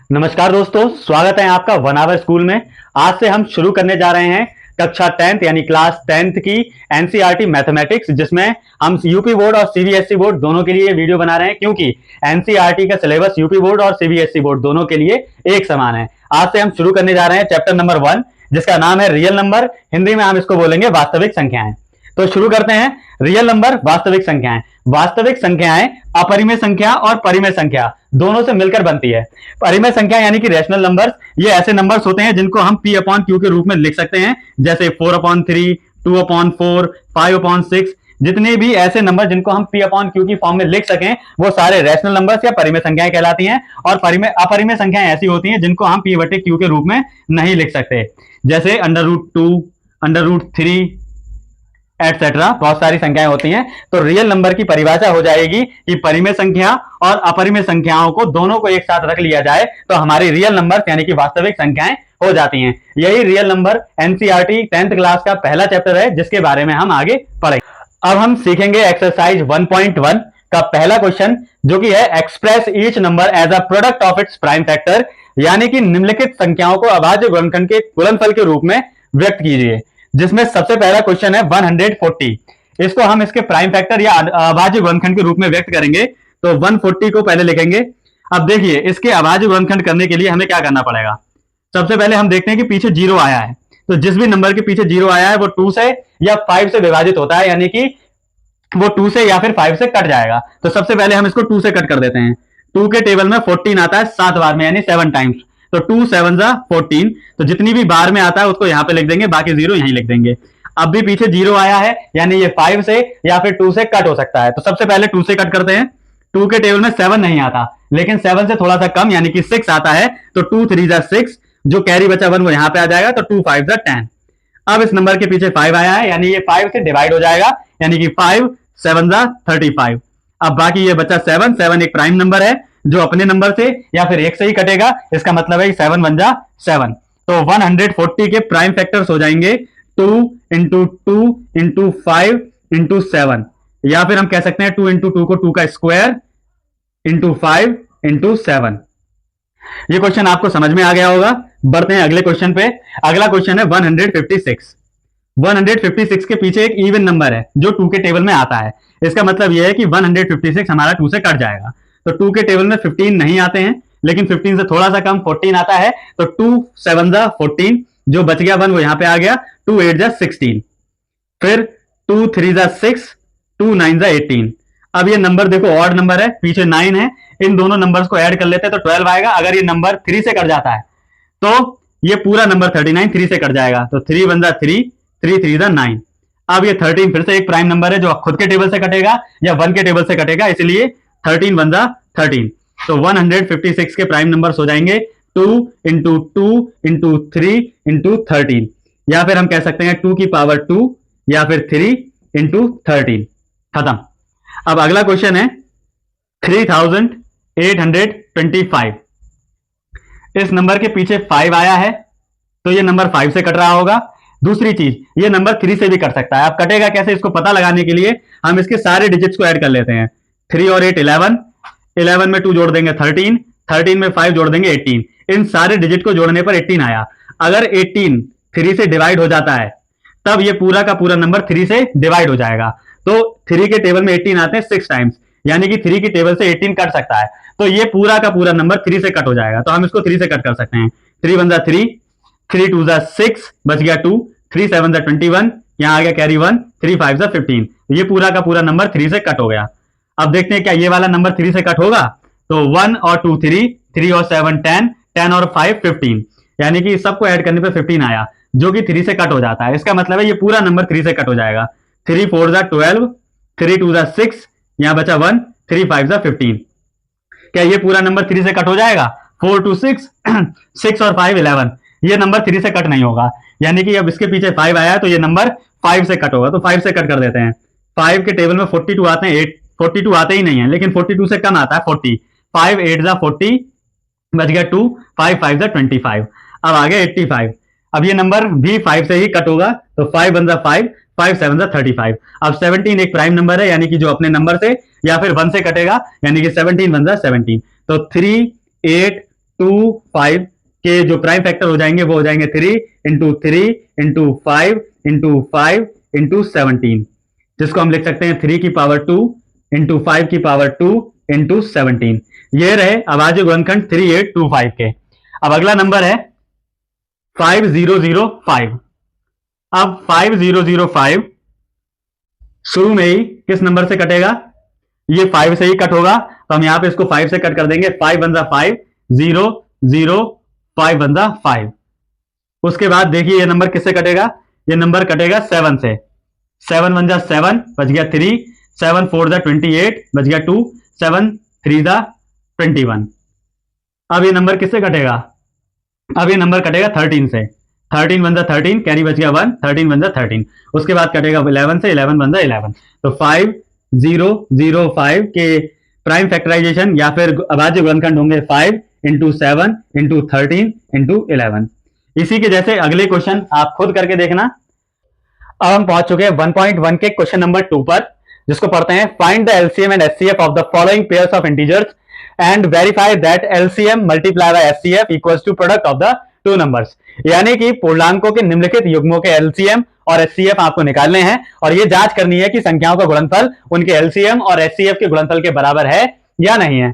नमस्कार दोस्तों, स्वागत है आपका वन आवर स्कूल में। आज से हम शुरू करने जा रहे हैं कक्षा 10th यानी क्लास 10th की एनसीईआरटी मैथमेटिक्स, जिसमें हम यूपी बोर्ड और सीबीएसई बोर्ड दोनों के लिए वीडियो बना रहे हैं, क्योंकि एनसीईआरटी का सिलेबस यूपी बोर्ड और सीबीएसई बोर्ड दोनों के लिए एक समान है। आज से हम शुरू करने जा रहे हैं चैप्टर नंबर 1, जिसका नाम है रियल नंबर। हिंदी में हम इसको बोलेंगे वास्तविक संख्याएं। तो शुरू करते हैं। रियल नंबर, वास्तविक संख्याएं। वास्तविक संख्याएं अपरिमेय संख्या और परिमेय संख्या दोनों से मिलकर बनती है। परिमेय संख्या यानी कि रैशनल नंबर्स, ये ऐसे नंबर्स होते हैं जिनको हम p अपॉन क्यू के रूप में लिख सकते हैं, जैसे 4/3, 2/4, 5/6। जितने भी ऐसे नंबर जिनको हम p अपॉन क्यू की फॉर्म में लिख सकें, वो सारे रैशनल नंबर्स या परिमेय संख्याएं कहलाती हैं। और अपरिमेय संख्याएं ऐसी होती हैं जिनको हम p/q के रूप में नहीं लिख सकते, जैसे √2, √3 एटसेट्रा। बहुत सारी संख्याएं होती हैं। तो रियल नंबर की परिभाषा हो जाएगी कि परिमेय संख्या और अपरिमेय संख्याओं को दोनों को एक साथ रख लिया जाए तो हमारी रियल नंबर यानी कि वास्तविक संख्याएं हो जाती हैं। यही real number NCERT 10th class का पहला चैप्टर है, जिसके बारे में हम आगे पढ़ेंगे। अब हम सीखेंगे एक्सरसाइज 1.1 का पहला क्वेश्चन, जो कि है express each number as a product of its prime factor, यानी कि निम्नलिखित संख्याओं को अभाज्य गुणनखंड के गुणनफल के रूप में व्यक्त कीजिए। जिसमें सबसे पहला क्वेश्चन है 140। इसको हम इसके प्राइम फैक्टर या अभाज्य गुणनखंड के रूप में व्यक्त करेंगे, तो 140 को पहले लिखेंगे। अब देखिए, इसके अभाज्य गुणनखंड करने के लिए हमें क्या करना पड़ेगा। सबसे पहले हम देखते हैं कि पीछे 0 आया है, तो जिस भी नंबर के पीछे 0 आया है वो 2 से या 5 से विभाजित होता है, यानी कि वो 2 से या फिर 5 से कट जाएगा। तो सबसे पहले हम इसको 2 से कट कर देते हैं। 2 के टेबल में 14 आता है 7 बार में, यानी 7 टाइम्स। तो 2 7 14, तो जितनी भी बार में आता है उसको यहां पे लिख देंगे, बाकी 0 यहीं लिख देंगे। अब भी पीछे 0 आया है, यानी ये 5 से या फिर 2 से कट हो सकता है। तो सबसे पहले 2 से कट करते हैं। 2 के टेबल में 7 नहीं आता, लेकिन 7 से थोड़ा सा कम यानी कि 6 आता है। तो 2 3 6, जो कैरी बचा 1 वो यहां पे आ जाएगा। तो 2 5 10। अब इस नंबर के पीछे 5 आया है, यानी ये 5 से डिवाइड हो जाएगा, यानी कि 5 7 35। अब बाकी ये बचा 7 एक प्राइम नंबर है जो अपने नंबर से या फिर 1 से ही कटेगा। इसका मतलब है 7 1 7। तो 140 के प्राइम फैक्टर्स हो जाएंगे 2 × 2 × 5 × 7, या फिर हम कह सकते हैं 2 × 2 को 2 का स्क्वायर × 5 × 7। ये क्वेश्चन आपको समझ में आ गया होगा। बढ़ते हैं अगले क्वेश्चन पे। अगला क्वेश्चन है 156। 156 के पीछे एक इवन नंबर है जो 2 के टेबल में आता है। इसका मतलब यह है कि 156 हमारा 2 से कट जाएगा। तो 2 के टेबल में 15 नहीं आते हैं, लेकिन 15 से थोड़ा सा कम 14 आता है। तो 2 7 14, जो बच गया 1 वो यहां पे आ गया। 2 8 16, फिर 2 3 6, 2 9 18। अब ये नंबर देखो ऑड नंबर है, पीछे 9 है। इन दोनों नंबर्स को ऐड कर लेते हैं तो 12 आएगा। अगर ये नंबर 3 से कट जाता है तो ये पूरा नंबर 39 3 से कट जाएगा। तो 3 1 3, 3 3 9। अब ये 13 फिर से एक प्राइम नंबर है जो खुद के टेबल से कटेगा या 1 के टेबल से कटेगा, इसलिए 13 1 13। तो 156 के प्राइम नंबर्स हो जाएंगे 2 × 2 × 3 × 13, या फिर हम कह सकते हैं 2 की पावर 2 या फिर 3 × 13। खत्म। अब अगला क्वेश्चन है 3825। इस नंबर के पीछे 5 आया है, तो ये नंबर 5 से कट रहा होगा। दूसरी चीज, ये नंबर 3 से भी कट सकता है। अब कटेगा कैसे, इसको पता लगाने के लिए हम इसके सारे डिजिट्स को ऐड कर लेते हैं। 3 और 8 11, 11 में 2 जोड़ देंगे 13, 13 में 5 जोड़ देंगे 18। इन सारे डिजिट को जोड़ने पर 18 आया। अगर 18 3 से डिवाइड हो जाता है तब ये पूरा का पूरा नंबर 3 से डिवाइड हो जाएगा। तो 3 के टेबल में 18 आते हैं 6 टाइम्स, यानी कि 3 की टेबल से 18 कट सकता है। तो ये पूरा का पूरा नंबर 3 से कट हो जाएगा। तो हम इसको 3 से कट कर सकते हैं। 3 1 3, 3 2 6, बच गया 2, 3 7 21, यहां आ गया कैरी 1, 3 5 15। ये पूरा का पूरा नंबर 3 से कट हो गया। अब देखते हैं क्या ये वाला नंबर 3 से कट होगा। तो 1 और 2 3, 3 और 7 10, 10 और 5 15, यानी कि सबको ऐड करने पे 15 आया, जो कि 3 से कट हो जाता है। इसका मतलब है ये पूरा नंबर 3 से कट हो जाएगा। 3 4 12, 3 2 6, यहां बचा 1, 3 5 15। क्या ये पूरा नंबर 3 से कट हो जाएगा। 4 2 6, 6 और 5 11, ये नंबर 3 से कट नहीं होगा, यानी कि अब इसके पीछे 5 आया है तो ये नंबर 5 से कट होगा। तो 5 से कट कर देते हैं। 5 के टेबल में 42 आते हैं, 42 आते ही नहीं है, लेकिन 42 से कम आता है 40। 5 8 40, बच गया 2, 5 5 25। अब आ गया 85। अब ये नंबर भी 5 से ही कट होगा। तो 5 1 5, 5 7 35। अब 17 एक प्राइम नंबर है, यानी कि जो अपने नंबर से या फिर 1 से कटेगा, यानी कि 17 1 17। तो 3 8 5 के जो प्राइम फैक्टर हो जाएंगे वो हो जाएंगे 3 इंटू 5 इंटू 5 इंटू 17, जिसको हम लिख सकते हैं 3 की पावर 2 इंटू 5 की पावर 2 इंटू 17। ये रहे अभाज्य गुणनखंड 3825 के। अब अगला नंबर है 5005। अब 5005 शुरू में ही किस नंबर से कटेगा? ये 5 से ही कट होगा, तो हम यहां पे इसको 5 से कट कर देंगे। 5 1 5, 0 0, 5 1 5। उसके बाद देखिए ये नंबर किससे कटेगा? ये नंबर कटेगा 7 से। 7 1 7, बच गया 3, 7 4 28, बच गया 2, 7 3 21। अब ये नंबर किससे कटेगा? अब ये नंबर कटेगा 13 से। 13 1 13, कैरी बच गया 1, 13 1 13। उसके बाद कटेगा 11 से, 11 1 11। तो 5 0 0 5 के प्राइम फैक्टराइजेशन या फिर अभाज्य गुणनखंड होंगे 5 इंटू 7 इंटू 13 इंटू 11। इसी के जैसे अगले क्वेश्चन आप खुद करके देखना। अब हम पहुंच चुके हैं 1.1 के क्वेश्चन नंबर 2 पर, जिसको पढ़ते हैं। Find the LCM and HCF of the following pairs of integers and verify that LCM multiply by HCF equals to product of the two numbers. यानी कि पूर्णांकों के निम्नलिखित युग्मों के एलसीएम और एचसीएफ आपको निकालने हैं और ये जांच करनी है कि संख्याओं का गुणनफल उनके एलसीएम और एचसीएफ के गुणनफल के बराबर है या नहीं है।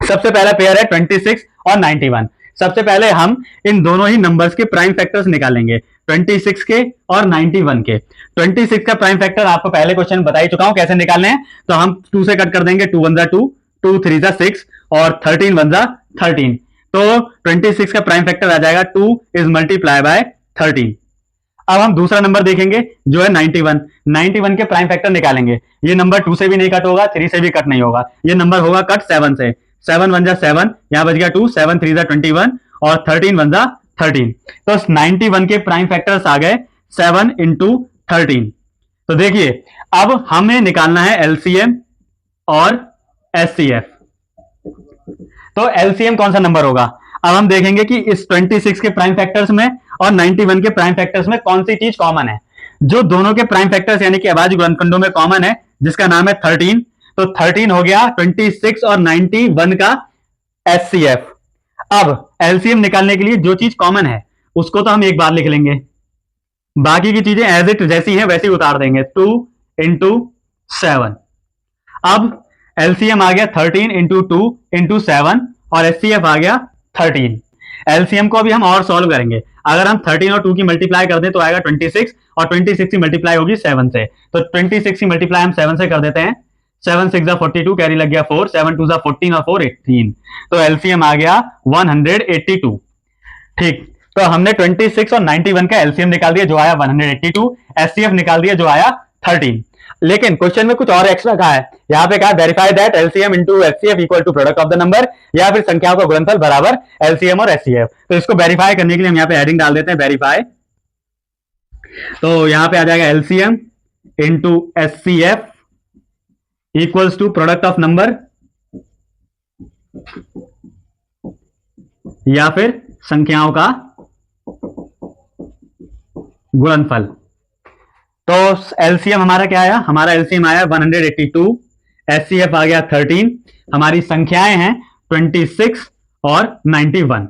सबसे पहला पेयर है 26 और 91। सबसे पहले हम इन दोनों ही नंबर्स के प्राइम फैक्टर्स निकालेंगे, 26 के और 91 के। 26 का प्राइम फैक्टर आपको पहले क्वेश्चन बता ही चुका हूं कैसे निकालने हैं। तो हम 2 से कट कर देंगे, 2 1 2, 2 3 6 और 13 1 13। तो 26 का प्राइम फैक्टर आ जाएगा 2 इज मल्टीप्लाई बाय 13। अब हम दूसरा नंबर देखेंगे जो है 91। 91 के प्राइम फैक्टर निकालेंगे। ये नंबर 2 से भी नहीं कट होगा, 3 से भी कट नहीं होगा, ये नंबर होगा कट 7 से। 7 1 7, यहां बच गया 2, 7 3 21 और 13 1 13। तो 91 के प्राइम फैक्टर्स आ गए 7 इंटू 13। तो देखिए अब हमें निकालना है एलसीएम और एचसीएफ। तो एलसीएम कौन सा नंबर होगा? अब हम देखेंगे कि इस 26 के प्राइम फैक्टर्स में और 91 के प्राइम फैक्टर्स में कौन सी चीज कॉमन है। जो दोनों के प्राइम फैक्टर्स यानी कि अभाज्य गुणनखंडों में कॉमन है, जिसका नाम है 13। तो 13 हो गया 26 और 91 का एचसीएफ। अब एलसीएम निकालने के लिए जो चीज कॉमन है उसको तो हम एक बार लिख लेंगे, बाकी की चीजें एज इट जैसी हैं वैसी उतार देंगे। 2 इंटू 7। अब एलसीएम आ गया 13 इंटू 2 इंटू 7 और एचसीएफ आ गया 13। एलसीएम को अभी हम और सॉल्व करेंगे। अगर हम 13 और 2 की मल्टीप्लाई कर दें तो आएगा 26 और 26 की मल्टीप्लाई होगी 7 से। तो 26 की मल्टीप्लाई हम 7 से कर देते हैं। 7 6 42, कैरी लग गया 4, 7 2 14 और 4 18। तो एलसीएम आ गया 182। ठीक, तो हमने 26 और 91 का एलसीएम निकाल दिया जो आया 182, एचसीएफ निकाल दिया जो आया 13। लेकिन क्वेश्चन में कुछ और एक्स्ट्रा कहा है। यहाँ पे कहा verify that LCM into HCF equal to product of the number, या फिर संख्याओं का गुणनफल बराबर एलसीएम और एचसीएफ। तो इसको वेरीफाई करने के लिए हम यहाँ पे हेडिंग डाल देते हैं वेरीफाई। तो यहाँ पे आ जाएगा LCM into HCF equals to product of number या फिर संख्याओं का गुणनफल। तो एलसीएम हमारा क्या आया? हमारा एलसीएम आया 182, एचसीएफ आ गया 13, हमारी संख्याएं हैं 26 और 91।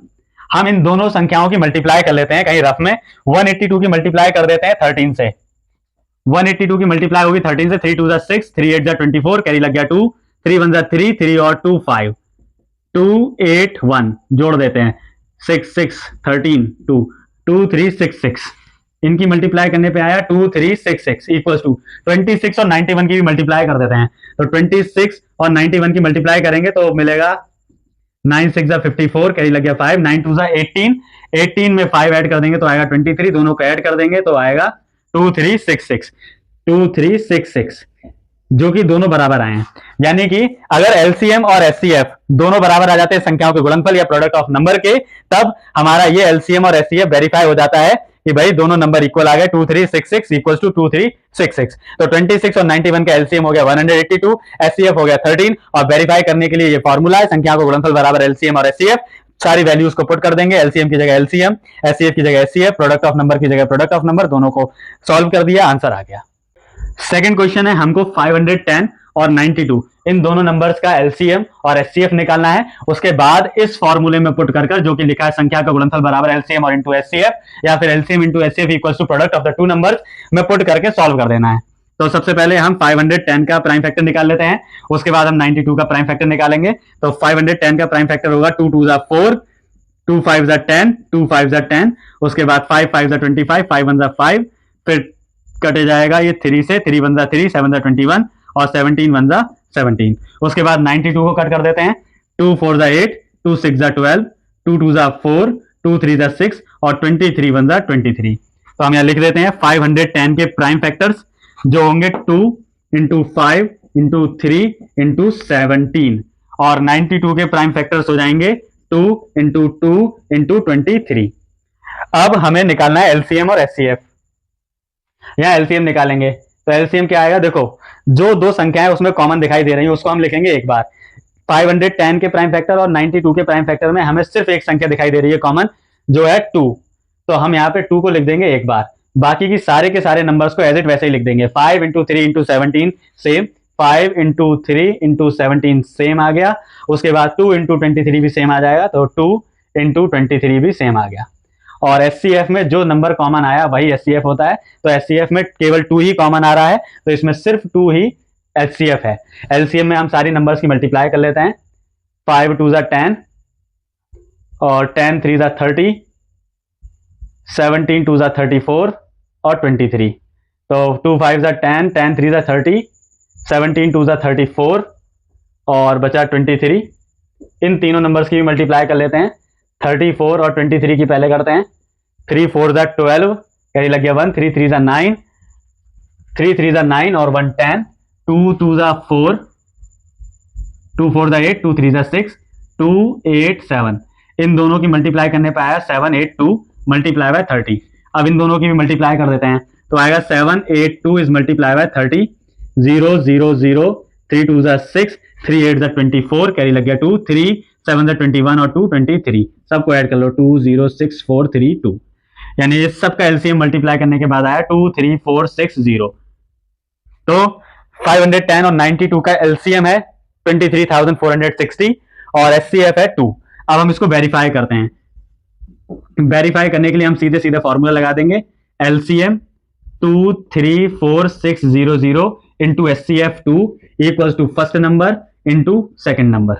हम इन दोनों संख्याओं की मल्टीप्लाई कर लेते हैं कहीं रफ में। 182 की मल्टीप्लाई कर देते हैं 13 से। 182 की मल्टीप्लाई होगी 13 से। 3 2 6, 3 8 24, कैरी लग गया 2, 3 1 3, 3 और 2 5, 2 8 1 जोड़ देते हैं 6 6 13 2 2 3 6 6। इनकी मल्टीप्लाई करने पे आया 2 3 6 6 इक्वल्स टू 26 और 91 की भी मल्टीप्लाई कर देते हैं। तो 26 और 91 की मल्टीप्लाई करेंगे तो मिलेगा 9 6 54, कैरी लग गया 5, 9 2 18, 18 में 5 ऐड कर देंगे तो आएगा 23, दोनों को ऐड कर देंगे तो आएगा 2 3 6 6, 2 3 6 6, जो कि दोनों बराबर आए हैं। यानी कि अगर एलसीएम और एचसीएफ दोनों बराबर आ जाते हैं संख्याओं के गुणनफल या प्रोडक्ट ऑफ नंबर के, तब हमारा ये एलसीएम और एचसीएफ वेरीफाई हो जाता है कि भाई दोनों नंबर इक्वल आ गए। 2 3 6 6 इक्वल्स टू 2 3 6 6। तो 26 और 91 का एलसीएम हो गया 182, एचसीएफ हो गया 13। और वेरीफाई करने के लिए ये फॉर्मूला है, संख्याओं का गुणनफल बराबर एलसीएम और एचसीएफ। सारी वैल्यूज को पुट कर देंगे, एलसीएम की जगह एलसीएम, एचसीएफ की जगह एचसीएफ, प्रोडक्ट ऑफ नंबर की जगह प्रोडक्ट ऑफ नंबर, दोनों को सॉल्व कर दिया, आंसर आ गया। सेकंड क्वेश्चन है हमको 510 और 92, इन दोनों नंबर्स का एलसीएम और एचसीएफ निकालना है। उसके बाद इस फॉर्मूले में पुट कर जो कि लिखा है संख्या का गुणनफल बराबर एलसीएम और इंटू एचसीएफ या फिर LCM into HCF equals to product of the two numbers में पुट करके सॉल्व कर देना है। तो सबसे पहले हम 510 का प्राइम फैक्टर निकाल लेते हैं, उसके बाद हम 92 का प्राइम फैक्टर निकालेंगे। तो 510 का प्राइम फैक्टर होगा 2 2 4, 2 5 10, 2 5 10, उसके बाद 5 5 25, 5 1 5, फिर कटे जाएगा ये 3 से, 3 1 3, 7 21 और 17 1 17। उसके बाद 92 को कट कर देते हैं, 2 4 8, 2 6 12, 2 2 4, 2 3 6 और 23 1 23। तो हम यहां लिख देते हैं 510 के प्राइम फैक्टर्स जो होंगे 2 इंटू 5 इंटू 3 इंटू 17 और 92 के प्राइम फैक्टर्स हो जाएंगे 2 इंटू 2 इंटू 23। अब हमें निकालना है एलसीएम और एचसीएफ। यहां एलसीएम निकालेंगे तो एलसीएम क्या आएगा, देखो जो दो संख्याएं उसमें कॉमन दिखाई दे रही है उसको हम लिखेंगे एक बार। 510 के प्राइम फैक्टर और 92 के प्राइम फैक्टर में हमें सिर्फ एक संख्या दिखाई दे रही है कॉमन, जो है 2। तो हम यहाँ पे 2 को लिख देंगे एक बार, बाकी की सारे के सारे नंबर्स को एज इट वैसे ही लिख देंगे। 5 into 3 into 17 same, 5 into 3 into 17 same आ गया, उसके बाद 2 इंटू 23 भी सेम आ जाएगा, तो 2 इंटू 23 भी सेम आ गया। और एचसीएफ में जो नंबर कॉमन आया वही एचसीएफ होता है, तो एचसीएफ में केवल 2 ही कॉमन आ रहा है, तो इसमें सिर्फ 2 ही एचसीएफ है। एलसीएम में हम सारी नंबर्स की मल्टीप्लाई कर लेते हैं। 5 2 10 और 10 3 30, 17 2 34 और 23। तो 2 5 10, 10 3 30, 17 2 34 और बचा 23। इन तीनों नंबर्स की भी मल्टीप्लाई कर लेते हैं। 34 और 23 की पहले करते हैं। 3 4 12, कैरी लग गया 1, 3 3 9, 3 3 9 और 1 10, 2 2 4, 2 4 8, 2 3 6, 2 8 7। इन दोनों की मल्टीप्लाई करने पर आया 7 8 2 मल्टीप्लाई बाय 30। अब इन दोनों की भी मल्टीप्लाई कर देते हैं, तो आएगा 7 8 2 इज मल्टीप्लाई बाय 30, 0 0 0, 3 2 6, 3 8 24, कैरी लग गया 2, 3 7 21 और 2 23। सबको ऐड कर लो, 2 0 6 4 3 2, यानी ये सबका एलसीएम मल्टीप्लाई करने के बाद आया 2 3 4 6 0। तो 510 और 92 का एलसीएम है 23,460 और एचसीएफ है 2। अब हम इसको वेरीफाई करते हैं। वेरीफाई करने के लिए हम सीधे सीधे फॉर्मूला लगा देंगे, LCM 234,600 into HCF 2 equals to first number into second number.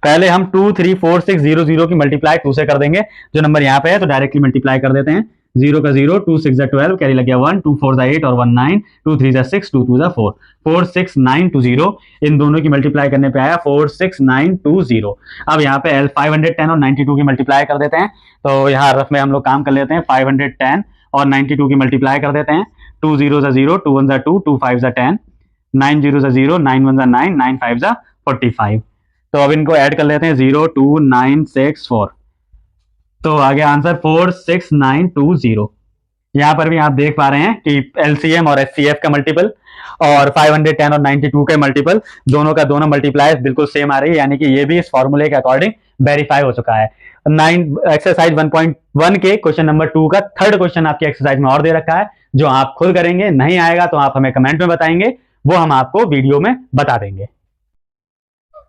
पहले हम 234,600 की मल्टीप्लाई 2 से कर देंगे, जो नंबर यहाँ पे है तो डायरेक्टली मल्टीप्लाई कर देते हैं। 0 का 0, 2 6 12, कैरी लग गया 1, 2 4 8 और 1 9, 2 3 6, 2 2 4, 4 6 9 2 0। इन दोनों की मल्टीप्लाई करने पे आया 4 6 9 2 0। अब यहाँ पे 510 और 92 की मल्टीप्लाई कर देते हैं, तो यहाँ रफ में हम लोग काम कर लेते हैं। 510 और 92 की मल्टीप्लाई कर देते हैं। 2 0 0, 2 1 2, 2 5 10, 9 0 0, 9 1 9, 9 5 45। तो अब इनको ऐड कर लेते हैं, 0 2 9 6 4, तो आ गया आंसर 46920। यहां पर भी आप देख पा रहे हैं कि एलसीएम और एचसीएफ का मल्टीपल और 510 और 92 के मल्टीपल दोनों का दोनों मल्टीप्लाई बिल्कुल सेम आ रही है, यानी कि ये भी इस फॉर्मूले के अकॉर्डिंग वेरीफाई हो चुका है। एक्सरसाइज 1.1 के क्वेश्चन नंबर 2 का थर्ड क्वेश्चन आपकी एक्सरसाइज में और दे रखा है, जो आप खुद करेंगे। नहीं आएगा तो आप हमें कमेंट में बताएंगे, वो हम आपको वीडियो में बता देंगे।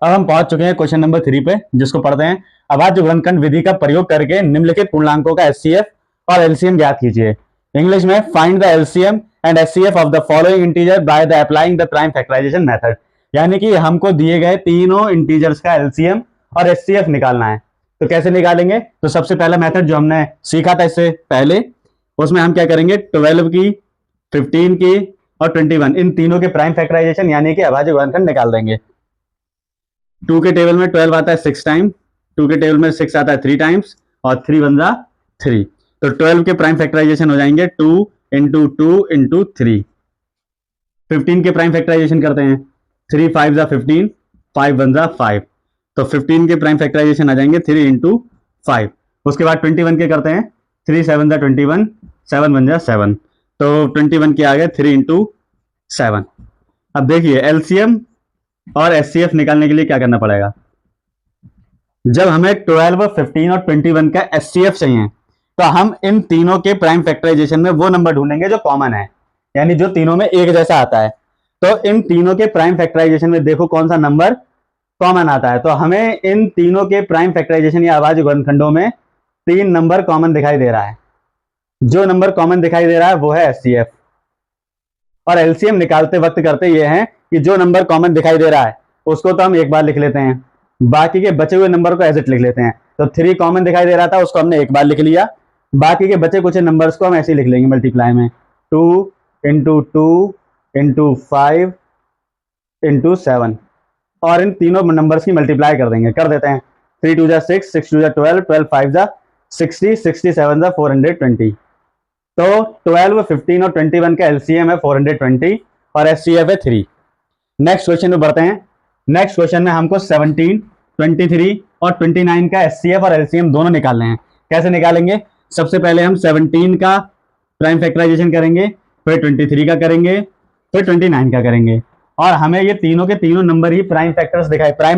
अब हम पहुंच चुके हैं क्वेश्चन नंबर 3 पे, जिसको पढ़ते हैं। अभाज्य गुणनखंड विधि का प्रयोग करके निम्नलिखित पूर्णांकों का एचसीएफ और एलसीएम ज्ञात कीजिए। इंग्लिश में find the LCM and HCF of the following integer by the applying the prime factorisation method. यानी कि हमको दिए गए तीनों इंटीजर्स का एलसीएम और एचसीएफ निकालना है। तो कैसे निकालेंगे? तो सबसे पहला मेथड जो हमने सीखा था इससे पहले, उसमें हम क्या करेंगे, 12 की, 15 की और 21 इन तीनों के प्राइम फैक्टराइजेशन यानी कि अभाज्य गुणनखंड निकाल देंगे। 2 के टेबल में 12 आता है 6 टाइम, 2 के टेबल में 6 आता है 3 टाइम्स और 3 1 3। तो 12 के प्राइम फैक्टराइजेशन हो जाएंगे 2 इंटू 2 इंटू 3। 15 के प्राइम फैक्टराइजेशन करते हैं, 3 5 15, 5 1 5। तो 15 के प्राइम फैक्टराइजेशन आ जाएंगे 3 इंटू 5। उसके बाद 21 के करते हैं, 3 7 21, 7 1 7। तो 21 के आ गए 3 इंटू 7। अब देखिए एलसीएम और एचसीएफ निकालने के लिए क्या करना पड़ेगा। जब हमें 12, 15 और 21 का एचसीएफ चाहिए, तो हम इन तीनों के प्राइम फैक्टराइजेशन में वो नंबर ढूंढेंगे जो कॉमन है, यानी जो तीनों में एक जैसा आता है। तो इन तीनों के प्राइम फैक्टराइजेशन में देखो कौन सा नंबर कॉमन आता है। तो हमें इन तीनों के प्राइम फैक्टराइजेशन या अभाज्य गुणनखंडों में 3 नंबर कॉमन दिखाई दे रहा है। जो नंबर कॉमन दिखाई दे रहा है वो है एचसीएफ। और एलसीएम निकालते वक्त करते ये हैं कि जो नंबर कॉमन दिखाई दे रहा है उसको तो हम एक बार लिख लेते हैं, बाकी के बचे हुए नंबर को एज इट लिख लेते हैं। तो 3 कॉमन दिखाई दे रहा था, उसको हमने एक बार लिख लिया, बाकी के बचे कुछ नंबर्स को हम ऐसे ही लिख लेंगे मल्टीप्लाई में, 2 इंटू 2 इंटू 5 इंटू 7, और इन तीनों नंबर्स की मल्टीप्लाई कर देंगे। कर देते हैं, 3 2 जा 6, 6 2 जा 12, 12 5 जा 60, 67 जा 420। तो 12, 15 और 21 का एलसीएम है 420 और एचसीएफ है 3। नेक्स्ट क्वेश्चन में बढ़ते हैं। नेक्स्ट क्वेश्चन में हमको 17, 23 और 29 का एचसीएफ और एलसीएम दोनों निकालने हैं। कैसे निकालेंगे? सबसे पहले हम 17 का प्राइम फैक्टराइजेशन करेंगे, फिर 23 का करेंगे, फिर 29 का करेंगे, और हमें ये तीनों के तीनों नंबर ही प्राइम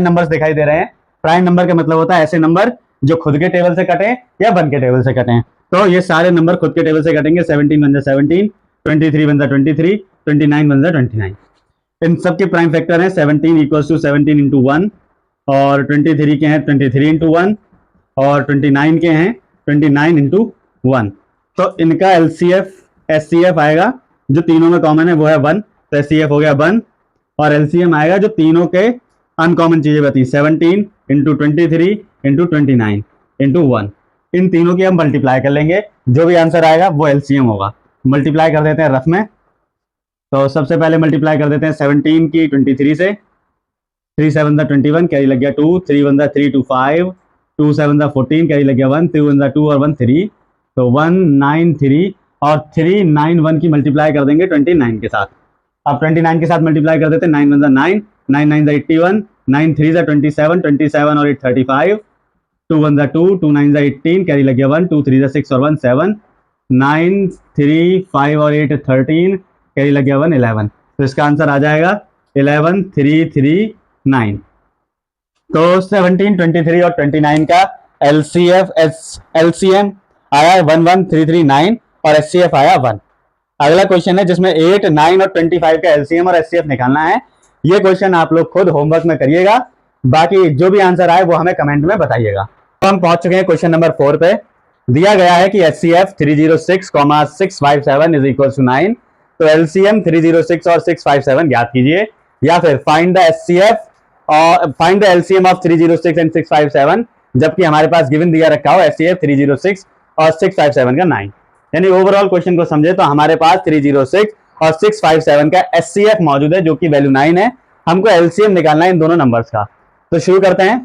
नंबर्स दिखाई दे रहे हैं। प्राइम नंबर का मतलब होता है ऐसे नंबर जो खुद के टेबल से कटे या 1 के टेबल से कटे। तो ये सारे नंबर खुद के टेबल से कटेंगे। 17 बन जा 17, 23 बन जा 23, 29 बन जा 29। इन सब के प्राइम फैक्टर हैं 17 इक्वल टू 17 इंटू 1, और 23 के हैं 23 इंटू 1, और 29 के हैं 29 इंटू 1। तो इनका एलसीएफ एचसीएफ आएगा जो तीनों में कॉमन है वो है 1, तो एचसीएफ हो गया 1, और एलसीएम आएगा जो तीनों के अनकॉमन चीजें बती 17 इंटू 23 इंटू 29 इंटू 1। इन तीनों की हम मल्टीप्लाई कर लेंगे, जो भी आंसर आएगा वो एलसीएम होगा। मल्टीप्लाई कर देते हैं रफ में। तो सबसे पहले मल्टीप्लाई कर देते हैं 17 की 23 से, 3 7 दा 21, कैरी लग गया 2, 3 1 दा 3 2 5, 2 7 दा 14, कैरी लग गया 1, 2 1 दा 2 और 1 3, तो 1 9 3 और 3 9 1 की मल्टीप्लाई कर देंगे 29 के साथ। अब 29 के साथ मल्टीप्लाई कर देते हैं, 9 1 दा 9, 9 9 दा 81, 9 3 दा 27, 27 और 8 35, 2 1 दा 2, 2 9 दा 18, कैरी लग गया 1, 2 3 दा 6 और 1 7, 9 3 5 और 8 13, कैरी लग गया 1 11। तो इसका आंसर आ जाएगा 11 3 3 9। तो 17 23 और 29 का एलसीएम आया 11339 और एचसीएफ आया 1। अगला क्वेश्चन है जिसमें 8 9 और 25 का एलसीएम और एचसीएफ निकालना है। ये क्वेश्चन आप लोग खुद होमवर्क में करिएगा, बाकी जो भी आंसर आए वो हमें कमेंट में बताइएगा। तो हम पहुंच चुके हैं क्वेश्चन नंबर 4 पे। दिया गया है कि एचसीएफ 306,657 इज इक्वल टू 9। तो एलसीएम 306 और 657 ज्ञात कीजिए, या फिर फाइंड द एचसीएफ और find the LCM of 306 and 657, जबकि हमारे पास गिवन दिया रखा हो एचसीएफ 306 और 657 का 9। यानी ओवरऑल क्वेश्चन को समझे तो हमारे पास 306 और 657 का एचसीएफ मौजूद है जो कि वैल्यू 9 है। हमको एलसीएम निकालना है इन दोनों नंबर्स का। तो शुरू करते हैं।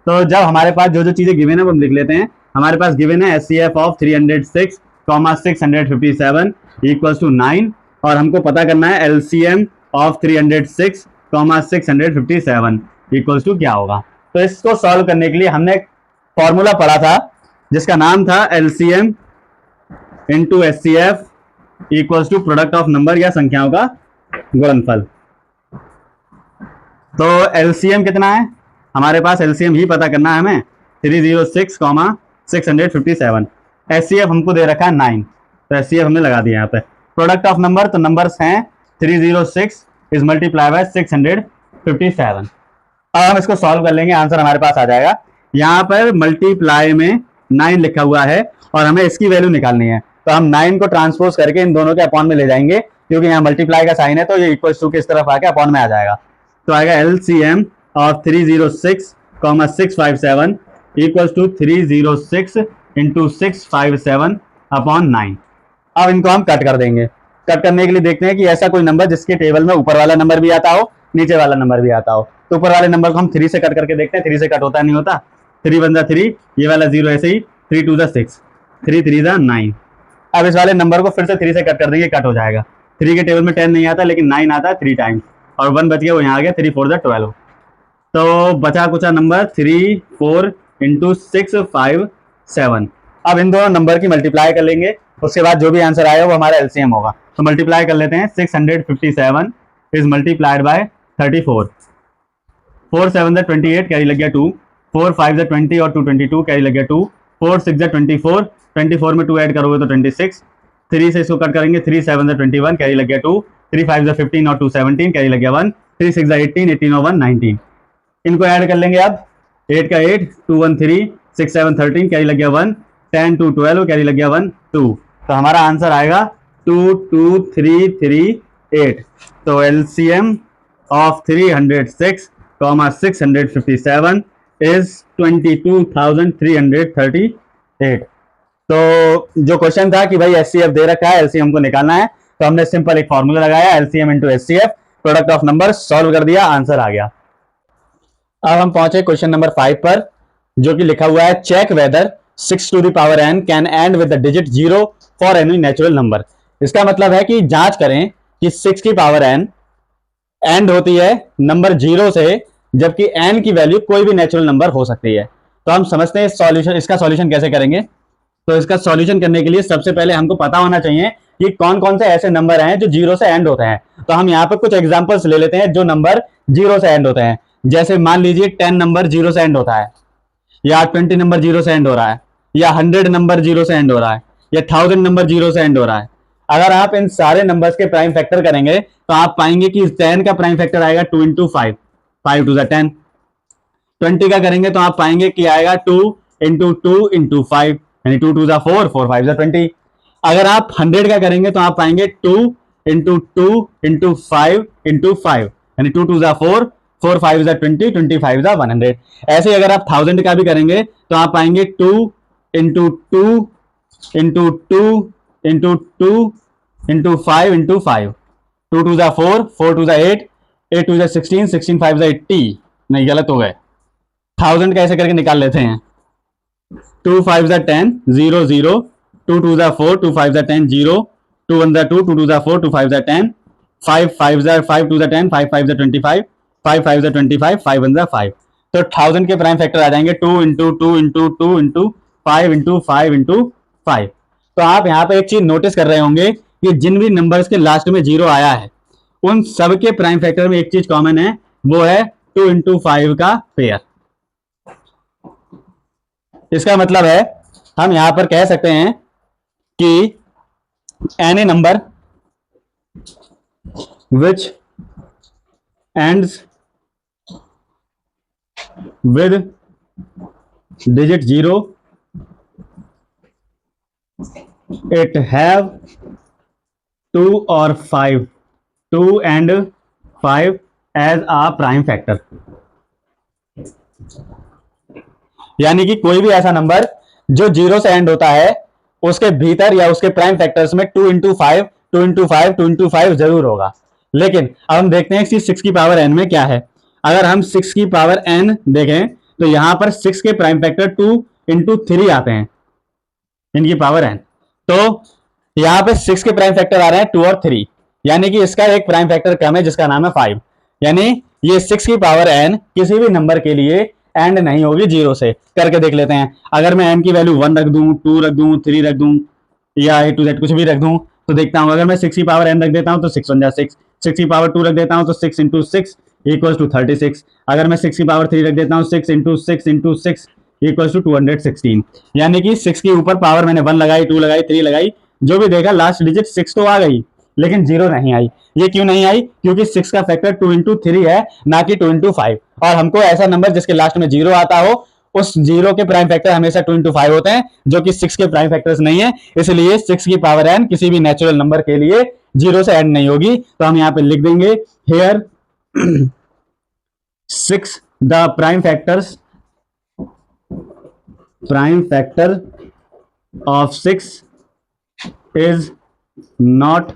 तो जब हमारे पास जो जो चीजें गिवन है वो हम लिख लेते हैं। हमारे पास गिवन है एचसीएफ ऑफ 306, 657 इक्वल्स टू 9, और हमको पता करना है एलसीएम ऑफ 306, 657 इक्वल्स टू क्या होगा। तो इसको सॉल्व करने के लिए हमने फॉर्मूला पढ़ा था जिसका नाम था LCM into HCF equals to product of number या संख्याओं का गुणनफल। तो एलसीएम कितना है हमारे पास, एलसीएम ही पता करना है हमें, 306, 657। एचसीएफ हमको दे रखा है 9, तो एचसीएफ हमने लगा दिया यहाँ पे। प्रोडक्ट ऑफ नंबर, तो नंबर्स हैं 306 इज मल्टीप्लाई बाय 657। अब हम इसको सॉल्व कर लेंगे, आंसर हमारे पास आ जाएगा। यहाँ पर मल्टीप्लाई में 9 लिखा हुआ है और हमें इसकी वैल्यू निकालनी है, तो हम 9 को ट्रांसपोज करके इन दोनों के अपॉन में ले जाएंगे, क्योंकि यहाँ मल्टीप्लाई का साइन है तो ये इक्वल टू किस तरफ आके अपॉन में आ जाएगा। तो आएगा LCM of 306, 657 equal to 306 into 657 upon 9। अब इनको हम कट कर देंगे। कट करने के लिए देखते हैं कि ऐसा कोई नंबर जिसके टेबल में ऊपर वाला नंबर भी आता हो, नीचे वाला नंबर भी आता हो। तो ऊपर वाले नंबर को हम 3 से कट करके देखते हैं। 3 से कट होता नहीं होता, 3 1 जा 3, ये वाला 0 ऐसे ही, 3 2 जा 6, 3 3 जा 9। अब इस वाले नंबर को फिर से 3 से कट कर देंगे, कट हो जाएगा। 3 के टेबल में 10 नहीं आता, लेकिन 9 आता है 3 टाइम्स, और 1 बच गया, वो यहाँ आ गया, 3 4 जा 12। तो बचा कुचा नंबर 3 4 इंटू 6 5 7। अब इन दोनों नंबर की मल्टीप्लाई कर लेंगे, उसके बाद जो भी आंसर आएगा वो हमारा एलसीएम होगा। तो मल्टीप्लाई कर लेते हैं। 657 इज मल्टीप्लाइड बाय 34। 4 7 जा 28, कैरी लग गया 2, 4 5 जा 20 और 2 22, कैरी लग गया 2, 4 6 जा 24, 24 में 2 ऐड करोगे तो 26, 3 से इसको कट करेंगे, 3 7 जा 21, कैरी लग गया 2, 3 5 जा 15 और 2 17 कैरी लग गया 1, 3 6 जा 18, 18 और 1 19। इनको ऐड कर लेंगे अब, 8 का 8, 2 1 3, 6 7 13 कैरी लग गया 1, 10 2 12 कैरी लग गया 1 2। तो हमारा आंसर आएगा 2 2 3 3 8। तो एलसीएम ऑफ 306, 657 इज 22,338। तो जो क्वेश्चन था कि भाई एचसीएफ दे रखा है, एलसीएम को निकालना है, तो हमने सिंपल एक फॉर्मूला लगाया, LCM into HCF, product of number solve कर दिया, आंसर आ गया। अब हम पहुंचे क्वेश्चन नंबर 5 पर, जो कि लिखा हुआ है check whether 6 to the power n can end with the digit 0 for any natural number. इसका मतलब है कि जांच करें कि 6 की पावर n एंड होती है नंबर 0 से, जबकि n की वैल्यू कोई भी नेचुरल नंबर हो सकती है। तो हम समझते हैं सॉल्यूशन, इसका सॉल्यूशन कैसे करेंगे। तो इसका सॉल्यूशन करने के लिए सबसे पहले हमको पता होना चाहिए कि कौन कौन से ऐसे नंबर हैं जो 0 से एंड होते हैं। तो हम यहाँ पर कुछ एग्जांपल्स ले लेते हैं जो नंबर 0 से एंड होते हैं। जैसे मान लीजिए 10 नंबर 0 से एंड होता है, या 20 नंबर 0 से एंड हो रहा है, या 100 नंबर 0 से एंड हो रहा है, या 1000 नंबर 0 से एंड हो रहा है। अगर आप इन सारे नंबर्स के प्राइम फैक्टर करेंगे तो आप पाएंगे कि 10 का प्राइम फैक्टर आएगा 2 इंटू 5, 5 टू 10। 20 का करेंगे तो आप पाएंगे कि आएगा 2 इंटू 2 इंटू 5, यानी 2 टू 4, 4 5 20। अगर आप 100 का करेंगे तो आप पाएंगे 2 इंटू 2 इंटू 5 इंटू 5, यानी 2 टू 4, 4 5 20, 25 100। ऐसे ही अगर आप 1000 का भी करेंगे तो आप पाएंगे 2 into 2 into 2 into 2 into 5 into 5, 2 to 4, 4 to 8, 8 to 16, 16 5 80। नहीं, गलत हो गए, 1000 का ऐसे करके निकाल लेते हैं। 2 5 10, 0 0, 2 2 4, 2 5 10 0, 2 1 2, 2 2 4, 2 5 10, 5 5 5 2 10, 5 5 25, 5 5 25, 5 1 5। तो 1000 के प्राइम फैक्टर आ जाएंगे 2 into 2 into 2 into 5 into 5 into 5। तो आप यहाँ पे एक चीज नोटिस कर रहे होंगे कि जिन भी नंबर्स के लास्ट में 0 आया है उन सब के प्राइम फैक्टर में एक चीज कॉमन है, वो है 2 इंटू 5 का पेयर। इसका मतलब है हम यहां पर कह सकते हैं कि any number which ends with digit 0 it have 2 और 5, 2 and 5 as a prime factor. यानी कि कोई भी ऐसा नंबर जो 0 से एंड होता है उसके भीतर या उसके प्राइम फैक्टर्स में 2 इंटू 5, 2 इंटू 5, 2 इंटू 5 जरूर होगा। लेकिन अब हम देखते हैं कि 6 की पावर n में क्या है। अगर हम 6 की पावर n देखें तो यहां पर 6 के प्राइम फैक्टर 2 इंटू 3 आते हैं, इनकी पावर n। तो यहां पे 6 के प्राइम फैक्टर आ रहे हैं 2 और 3, यानी कि इसका एक प्राइम फैक्टर कम है जिसका नाम है 5। यानी ये 6 की पावर n किसी भी नंबर के लिए एंड नहीं होगी 0 से। करके देख लेते हैं। अगर मैं n की वैल्यू 1 रख दूं, 2 रख दूं, 3 रख दूं, या A to Z कुछ भी रख दूं, तो देखता हूं अगर मैं 6 की पावर n रख देता हूं तो 6 1 जा 6, 6 की पावर 2 रख देता हूं तो 6 इंटू 6 इक्वल टू 36। अगर मैं 6 की पावर 3 रख देता हूं 6 इंटू 6 इंटू 6 इक्वल टू 216। यानी कि 6 के ऊपर पावर मैंने 1 लगाई, 2 लगाई, 3 लगाई, जो भी देखा लास्ट डिजिट 6 तो आ गई, लेकिन 0 नहीं आई। ये क्यों नहीं आई? क्योंकि 6 का फैक्टर 2 इंटू 3 है, ना कि 2 इंटू 5। और हमको ऐसा नंबर जिसके लास्ट में 0 आता हो, उस 0 के प्राइम फैक्टर हमेशा 2 इंटू 5 होते हैं, जो कि 6 के प्राइम फैक्टर्स नहीं है। इसलिए 6 की पावर n किसी भी नेचुरल नंबर के लिए 0 से एंड नहीं होगी। तो हम यहां पे लिख देंगे here 6 the prime factor of 6 is not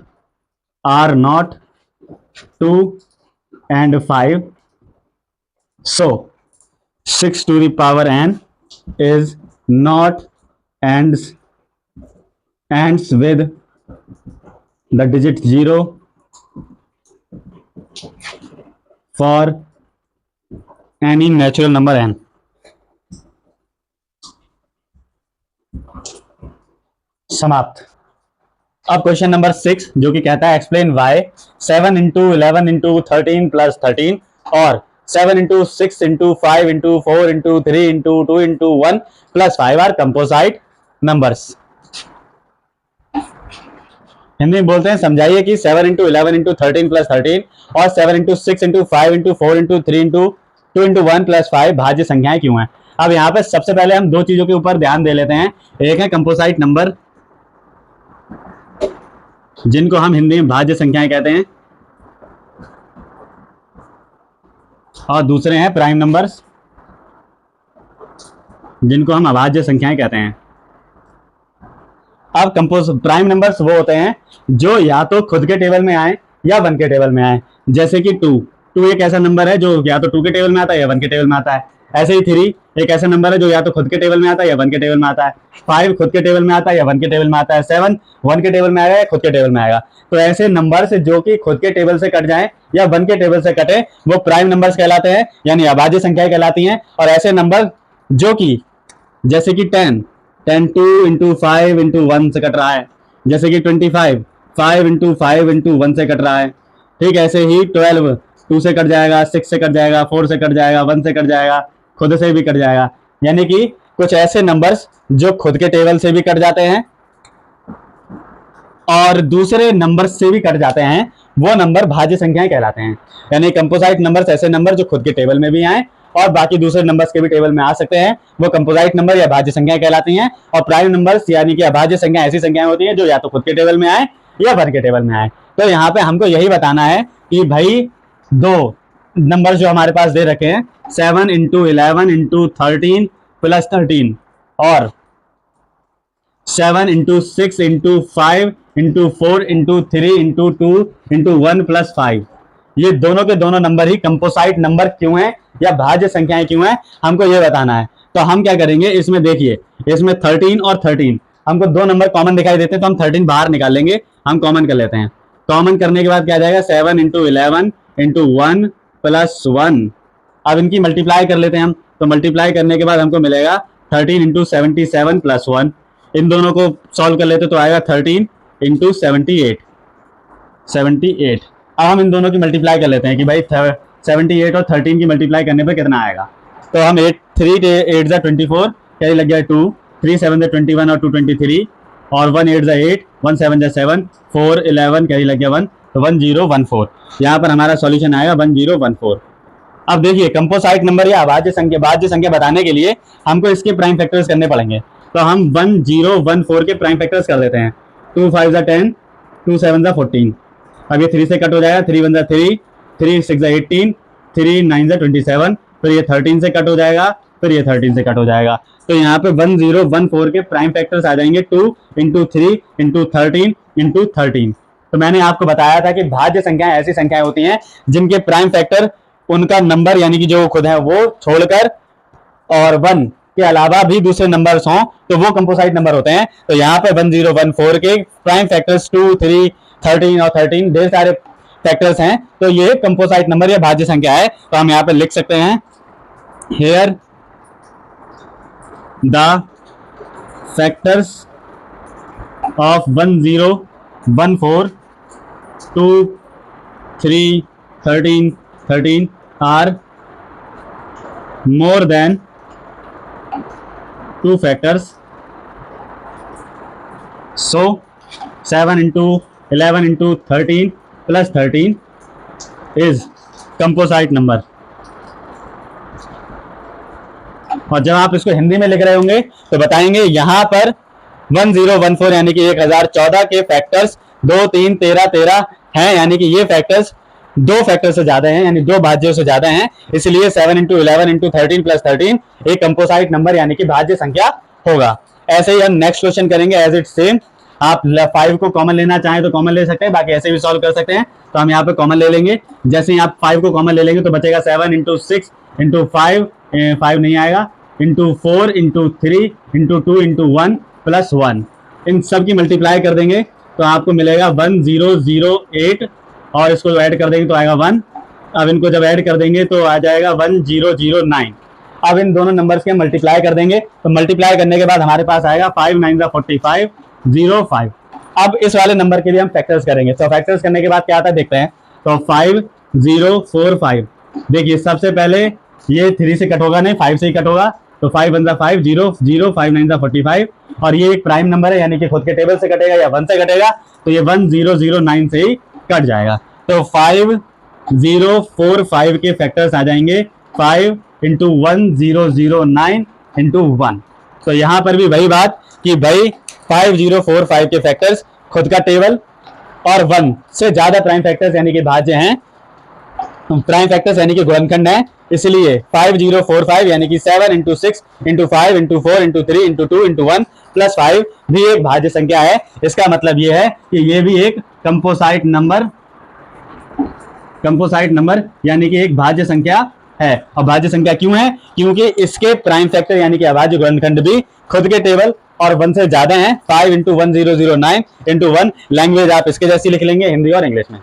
are not 2 and 5, so 6 to the power n is not ends with the digit 0 for any natural number n। समाप्त। अब क्वेश्चन नंबर 6 जो कि कहता है explain why 7 into 11 into 13 plus 13 और 7 into 6 into 5 into 4 into 3 into 2 into 1 plus 5 are composite numbers. Hindi में बोलते हैं समझाइए कि 7 इंटू 11 इंटू 13 प्लस 13 और 7 into 6 into 5 into 4 into 3 into 2 into 1 plus 5 भाज्य संख्याएं क्यों हैं। अब यहाँ पे सबसे पहले हम दो चीजों के ऊपर ध्यान दे लेते हैं। एक है कंपोजिट नंबर, जिनको हम हिंदी में भाज्य संख्याएं कहते हैं, और दूसरे हैं प्राइम नंबर्स, जिनको हम अभाज्य संख्याएं कहते हैं। अब प्राइम नंबर्स वो होते हैं जो या तो खुद के टेबल में आए या वन के टेबल में आए। जैसे कि टू एक ऐसा नंबर है जो या तो टू के टेबल में आता है या वन के टेबल में आता है। ऐसे ही 3 एक ऐसा नंबर है जो या तो खुद के टेबल में आता है या वन के टेबल में आता है। 5 खुद के टेबल में आता है या वन के टेबल में आता है। 7 वन के टेबल में आएगा या खुद के टेबल में आएगा। तो ऐसे नंबर से जो कि खुद के टेबल से कट जाए या वन के टेबल से कटे वो प्राइम नंबर्स कहलाते हैं, यानी अभाज्य संख्याएं कहलाती हैं। और ऐसे नंबर जो कि जैसे कि 10 2 इंटू 5 इंटू 1 से कट रहा है, जैसे कि 25 5 इंटू 5 इंटू 1 से कट रहा है। ठीक, ऐसे ही 12 2 से कट जाएगा, 6 से कट जाएगा, 4 से कट जाएगा, 1 से कट जाएगा, खुद से भी कट जाएगा। यानी कि कुछ ऐसे नंबर्स जो खुद के टेबल से भी कट जाते हैं और दूसरे नंबर से भी कट जाते हैं, वो नंबर भाज्य संख्याएं कहलाते हैं। यानी कंपोजिट नंबर्स ऐसे नंबर जो खुद के टेबल में भी आए और बाकी दूसरे नंबर्स के भी टेबल में आ सकते हैं, वो कंपोजिट नंबर या भाज्य संख्याएं कहलाती हैं। और प्राइम नंबर्स यानी कि अभाज्य संख्या ऐसी संख्याएं होती हैं जो या तो खुद के टेबल में आए या वन के टेबल में आए। तो यहाँ पे हमको यही बताना है कि भाई दो नंबर जो हमारे पास दे रखे हैं 7 इंटू 11 इंटू 13 प्लस 13 और 7 into 6 into 5 into 4 into 3 into 2 into 1 plus 5, ये दोनों के दोनों नंबर ही कंपोजिट नंबर क्यों हैं या भाज्य संख्याएं क्यों हैं, हमको ये बताना है। तो हम क्या करेंगे, इसमें देखिए, इसमें 13 और 13 हमको दो नंबर कॉमन दिखाई देते हैं, तो हम 13 बाहर निकाल लेंगे, हम कॉमन कर लेते हैं। कॉमन करने के बाद क्या जाएगा 7 इंटू 11 इंटू 1 प्लस 1। अब इनकी मल्टीप्लाई कर लेते हैं हम, तो मल्टीप्लाई करने के बाद हमको मिलेगा 13 इंटू 77 प्लस 1। इन दोनों को सॉल्व कर लेते तो आएगा 13 इंटू 78। अब हम इन दोनों की मल्टीप्लाई कर लेते हैं कि भाई 78 और 13 की मल्टीप्लाई करने पर कितना आएगा। तो हम 3 8 जा 24, क्या लग गया 2, 3 7 जा 21 और 2 23 और 1 8 जा 8, 1 7 जा 7, 4 11 क्या लग गया 1, तो 1014। यहाँ पर हमारा सॉल्यूशन आएगा 1014। अब देखिए कंपोजिट नंबर या भाज्य संख्या बताने के लिए हमको इसके प्राइम फैक्टर्स करने पड़ेंगे। तो हम 1014 के प्राइम फैक्टर्स कर देते हैं। 2 5 जा 10, 2 7 जा 14। अब ये 3 से कट हो जाएगा, 3 1 जा 3, 3 6 जा 18, 3 9 जा 27, फिर ये 13 से कट हो जाएगा, फिर ये 13 से कट हो जाएगा। तो यहाँ पे 1014 के प्राइम फैक्टर्स आ जाएंगे 2 इंटू 3 इंटू 13 इंटू 13। तो मैंने आपको बताया था कि भाज्य संख्याएं ऐसी संख्याएं होती हैं जिनके प्राइम फैक्टर उनका नंबर यानी कि जो खुद है वो छोड़कर और 1 के अलावा भी दूसरे नंबर्स हों तो वो कंपोजिट नंबर होते हैं। तो यहाँ पे 1014 के प्राइम फैक्टर्स 2 3 13 और 13 ढेर सारे फैक्टर्स हैं, तो ये कंपोजिट नंबर या भाज्य संख्या है। तो हम यहाँ पे लिख सकते हैं here the factors of 1014 2 3 13 13 are more than 2 factors, so 7 into 11 into 13 plus 13 is composite number। और जब आप इसको हिंदी में लिख रहे होंगे तो बताएंगे यहाँ पर 1014 यानी कि 1014 के फैक्टर्स 2 3 13 13 हैं, यानी कि ये फैक्टर्स दो फैक्टर से ज्यादा हैं, यानी दो भाज्यों से ज्यादा हैं, इसलिए 7 इंटू 11 इंटू 13 प्लस 13 एक कंपोजिट नंबर यानी कि भाज्य संख्या होगा। ऐसे ही हम नेक्स्ट क्वेश्चन करेंगे एज इट सेम। आप 5 को कॉमन लेना चाहें तो कॉमन ले सकते हैं, बाकी ऐसे भी सॉल्व कर सकते हैं। तो हम यहाँ पे कॉमन ले लेंगे, जैसे ही आप 5 को कॉमन ले लेंगे तो बचेगा 7 इंटू 6 इंटू 5 नहीं आएगा, into 4 into 3 into 2 into 1 plus 1। इन सब की मल्टीप्लाई कर देंगे तो आपको मिलेगा 1008 और इसको ऐड कर देंगे तो आएगा 1। अब इनको जब ऐड कर देंगे तो आ जाएगा 1009। अब इन दोनों नंबर्स के मल्टीप्लाई कर देंगे तो मल्टीप्लाई करने के बाद हमारे पास आएगा 5 9 45 05। अब इस वाले नंबर के लिए हम फैक्टर्स करेंगे, तो फैक्टर्स करने के बाद क्या आता है देखते हैं। तो 5045, देखिए सबसे पहले ये 3 से कट होगा नहीं, 5 से ही कट होगा, तो 5 1 5 0 0 5 9 45 और ये एक प्राइम नंबर है यानी कि खुद के टेबल से कटेगा या 1 से कटेगा, तो ये 1009 से ही कट जाएगा। तो 5045 के फैक्टर्स आ जाएंगे 5 इंटू 1009 इंटू 1। तो यहां पर भी वही बात कि भाई 5045 के फैक्टर्स खुद का टेबल और 1 से ज्यादा प्राइम फैक्टर्स यानी कि भाज्य हैं, प्राइम फैक्टर्स यानी कि गुणनखंड है, इसलिए 5045 यानी कि 7 into 6 into 5 into 4 into 3 into 2 into 1 plus 5 भी एक भाज्य संख्या है। इसका मतलब यह है कि यह भी एक कंपोसाइट नंबर यानी कि एक भाज्य संख्या है। और भाज्य संख्या क्यों है? क्योंकि इसके प्राइम फैक्टर यानी कि अभाज्य गुणनखंड भी खुद के टेबल और 1 से ज्यादा हैं। 5 इंटू 1009 इंटू 1 लैंग्वेज आप इसके जैसी लिख लेंगे हिंदी और इंग्लिश में।